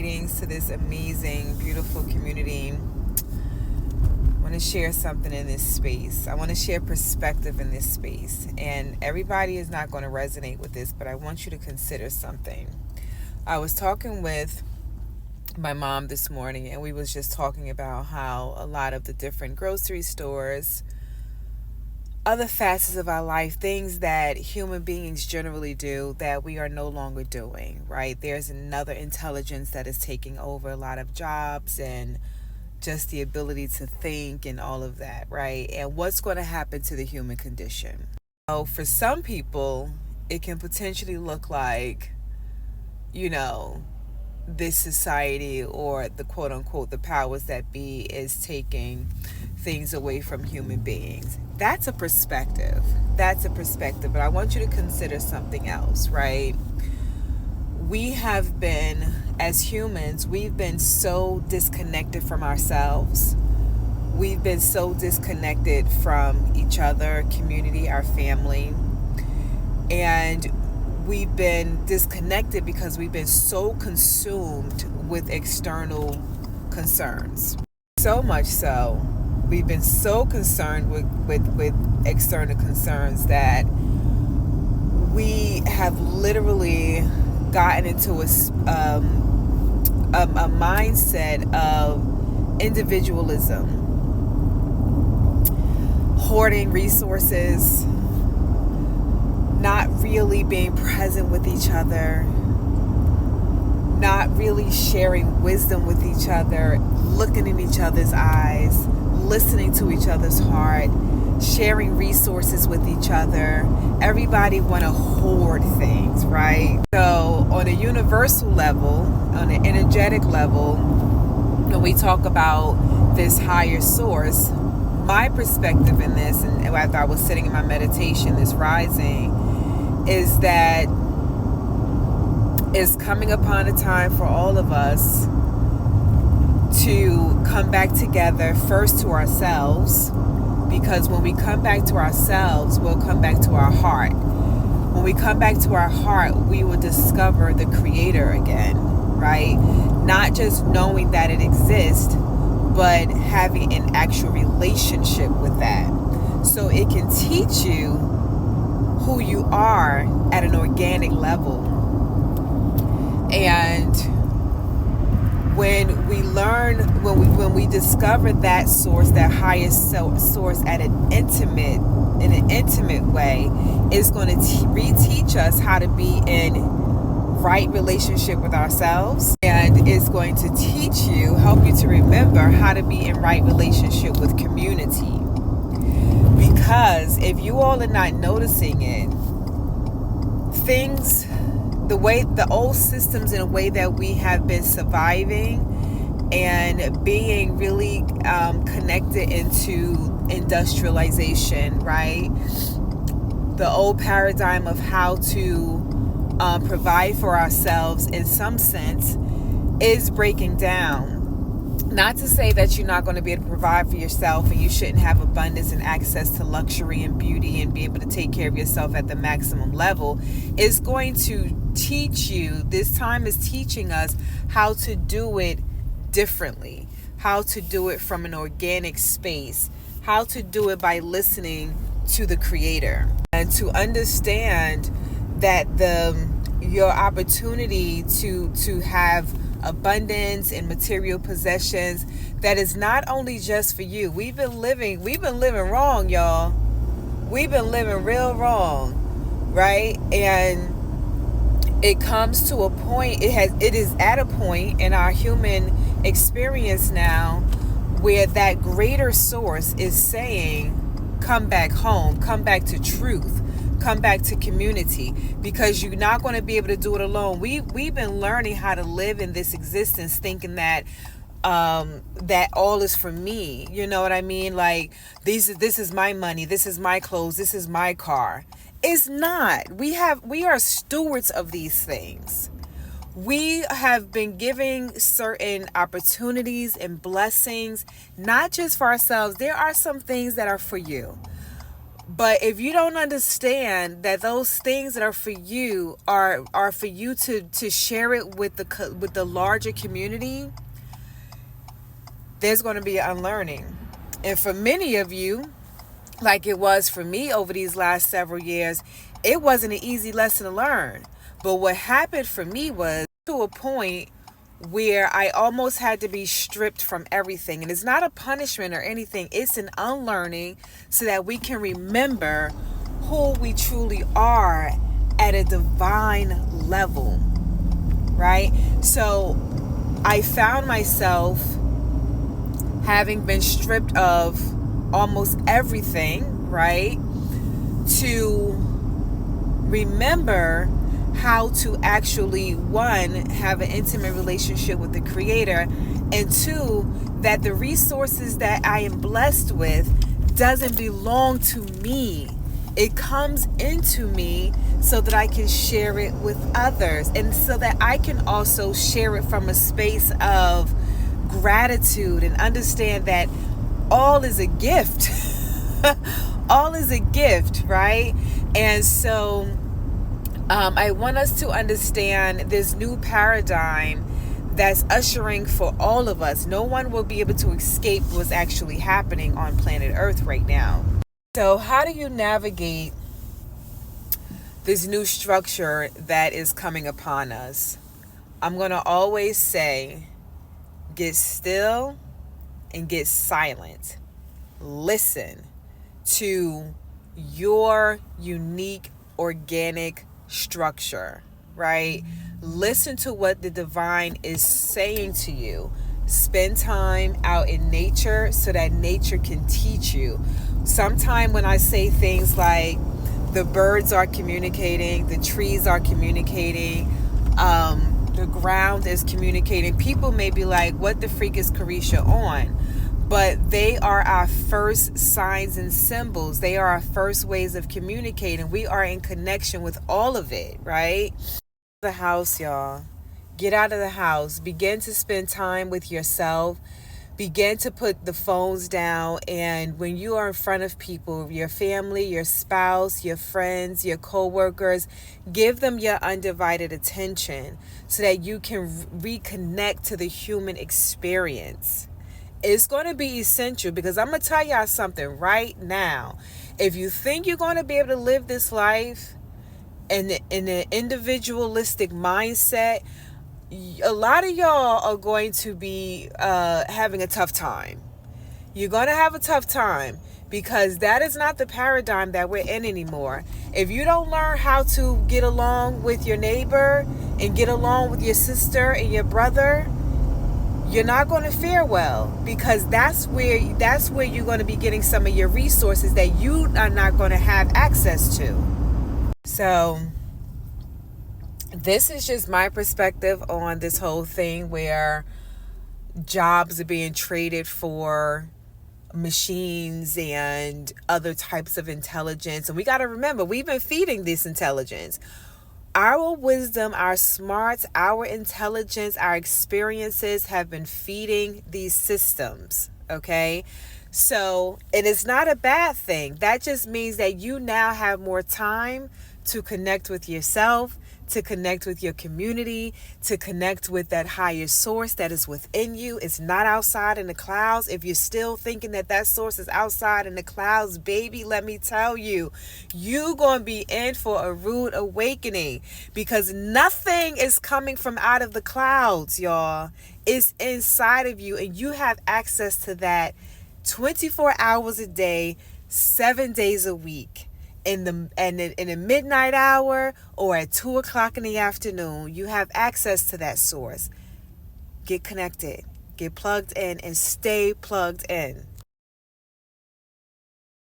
Greetings to this amazing, beautiful community. I want to share something in this space. I want to share perspective in this space. And everybody is not going to resonate with this, but I want you to consider something. I was talking with my mom this morning, and we was just talking about how a lot of the different grocery stores, other facets of our life, things that human beings generally do that we are no longer doing, right? There's another intelligence that is taking over a lot of jobs and just the ability to think and all of that, right? And what's going to happen to the human condition? So for some people, it can potentially look like, this society or the quote unquote the powers that be is taking things away from human beings. That's a perspective. But I want you to consider something else, right? We have been, as humans, we've been so disconnected from ourselves. We've been so disconnected from each other, community, our family. And we've been disconnected because we've been so consumed with external concerns. So much so, we've been so concerned with external concerns that we have literally gotten into a mindset of individualism, hoarding resources, not really being present with each other, not really sharing wisdom with each other, looking in each other's eyes, listening to each other's heart, sharing resources with each other. Everybody want to hoard things, right? So on a universal level, on an energetic level, when we talk about this higher source, my perspective in this, and after I was sitting in my meditation, this rising, is that it's coming upon a time for all of us to come back together, first to ourselves, because when we come back to ourselves, we'll come back to our heart. When we come back to our heart, we will discover the Creator again, right? Not just knowing that it exists, but having an actual relationship with that. So it can teach you who you are at an organic level. And when we learn, when we discover that source, that highest source in an intimate way, is going to reteach us how to be in right relationship with ourselves, and it's going to help you to remember how to be in right relationship with community. Because if you all are not noticing it, things, the old systems in a way that we have been surviving and being really connected into industrialization, right? The old paradigm of how to provide for ourselves in some sense is breaking down. Not to say that you're not going to be able to provide for yourself and you shouldn't have abundance and access to luxury and beauty and be able to take care of yourself at the maximum level. It's going to teach you, this time is teaching us how to do it differently, how to do it from an organic space, how to do it by listening to the Creator, and to understand that your opportunity to have abundance and material possessions, that is not only just for you. We've been living wrong, y'all. We've been living real wrong, right? And it comes to a point, it is at a point in our human experience now where that greater source is saying, come back home, come back to truth, come back to community, because you're not going to be able to do it alone. We've been learning how to live in this existence thinking that that all is for me. You know what I mean? Like, this is my money, this is my clothes, this is my car. It's not. We are stewards of these things. We have been giving certain opportunities and blessings, not just for ourselves. There are some things that are for you. But if you don't understand that those things that are for you are for you to share it with the larger community, there's going to be an unlearning. And for many of you, like it was for me over these last several years, it wasn't an easy lesson to learn. But what happened for me was to a point where I almost had to be stripped from everything. And it's not a punishment or anything. It's an unlearning so that we can remember who we truly are at a divine level, right? So I found myself having been stripped of almost everything, right? To remember how to actually, one, have an intimate relationship with the Creator, and two, that the resources that I am blessed with doesn't belong to me. It comes into me so that I can share it with others, and so that I can also share it from a space of gratitude and understand that all is a gift. All is a gift, right? And so I want us to understand this new paradigm that's ushering for all of us. No one will be able to escape what's actually happening on planet Earth right now. So how do you navigate this new structure that is coming upon us? I'm going to always say, get still and get silent. Listen to your unique organic structure, right? Listen to what the divine is saying to you. Spend time out in nature so that nature can teach you. Sometime when I say things like the birds are communicating, the trees are communicating, the ground is communicating, people may be like, what the freak is Carisha on? But they are our first signs and symbols. They are our first ways of communicating. We are in connection with all of it, right? The house, y'all. Get out of the house. Begin to spend time with yourself. Begin to put the phones down. And when you are in front of people, your family, your spouse, your friends, your coworkers, give them your undivided attention so that you can reconnect to the human experience. It's going to be essential, because I'm going to tell y'all something right now. If you think you're going to be able to live this life in an individualistic mindset, a lot of y'all are going to be having a tough time. You're going to have a tough time, because that is not the paradigm that we're in anymore. If you don't learn how to get along with your neighbor and get along with your sister and your brother, you're not going to fare well, because that's where you're going to be getting some of your resources that you are not going to have access to. So this is just my perspective on this whole thing, where jobs are being traded for machines and other types of intelligence. And we got to remember, we've been feeding this intelligence. Our wisdom, our smarts, our intelligence, our experiences have been feeding these systems, okay? So it is not a bad thing. That just means that you now have more time to connect with yourself, to connect with your community, to connect with that higher source that is within you. It's not outside in the clouds. If you're still thinking that source is outside in the clouds, baby, let me tell you, you're going to be in for a rude awakening, because nothing is coming from out of the clouds, y'all. It's inside of you, and you have access to that 24 hours a day, 7 days a week. In the midnight hour or at 2 o'clock in the afternoon, you have access to that source. Get connected, get plugged in, and stay plugged in.